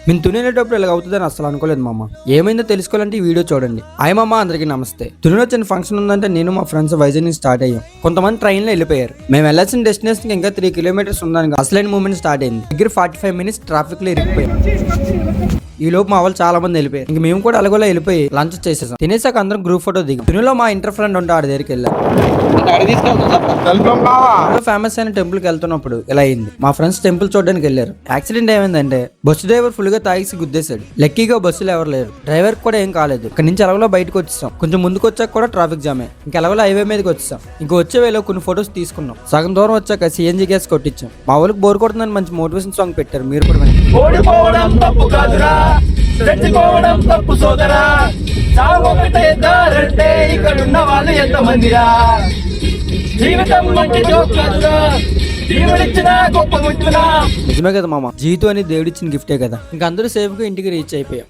మేము తునేటప్పుడు ఇలా అవుతుందని అసలు అనుకోలేదు మామ. ఏమైందో తెలుసుకోవాలంటే ఈ వీడియో చూడండి. హాయ్ మామ, అందరికీ నమస్తే. తునిలో చిన్న ఫంక్షన్ ఉందంటే నేను మా ఫ్రెండ్స్ వైజాగ్ నుంచి స్టార్ట్ అయ్యాం. కొంతమంది ట్రైన్ లో వెళ్ళిపోయారు. మేము వెళ్ళాల్సిన డెస్టినేషన్ ఇంకా 3 కిలోమీటర్స్ ఉందని అసలైన మూమెంట్ స్టార్ట్ అయింది. దగ్గర 45 మినిట్స్ ట్రాఫిక్ లో ఇరిగిపోయాం. ఈ లోపు మా వాళ్ళు చాలా మంది వెళ్ళిపోయారు. ఇంక మేము కూడా అలాగోలా వెళ్ళిపోయి లంచ్ చేసేసాం. తినేసాక అందరం గ్రూప్ ఫోటో దిగాం. తునిలో మా ఇంటర్ ఫ్రెండ్ ఉంటే ఆడి దగ్గరికి వెళ్ళాం. ఫేమస్ అయిన టెంపుల్ కి వెళ్తున్నప్పుడు ఇలా అయింది. మా ఫ్రెండ్స్ టెంపుల్ చూడడానికి వెళ్ళారు. యాక్సిడెంట్ ఏమైందంటే బస్సు డ్రైవర్ ఫుల్ గా తాగిసి గుద్దేశాడు. లక్కీగా బస్సులో ఎవరు లేరు. డ్రైవర్ కూడా ఏం కాలేదు. ఇక్కడ నుంచి ఎలాగోలా బయటకు వచ్చేసాం. కొంచెం ముందుకు వచ్చాక కూడా ట్రాఫిక్ జామే. ఇంకెలాగోలా హైవే మీదకి వచ్చేసాం. ఇంక వచ్చే వేలో కొన్ని ఫొటోస్ తీసుకున్నాం. సగం దూరం వచ్చాక సిఎన్జి గ్యాస్ కొట్టించాం. మా వాళ్ళకి బోర్ కొడుతుందని మంచి మోటివేషన్ సాంగ్ పెట్టారు. మీరు కూడా చచ్చిపోవడం తప్పు సోదరా, చావొకటే దారంటే ఇక్కడున్న వాళ్ళు ఎంతమందిరా, జీవితం మంచి జోక్లాదురా, దేవుడిచ్చిన గొప్ప ముట్టునా. నిజమే కదా మామ, జీవితం అని దేవుడిచ్చిన గిఫ్టే కదా. ఇంక అందరూ సేఫ్ గా ఇంటికి రీచ్ అయిపోయాం.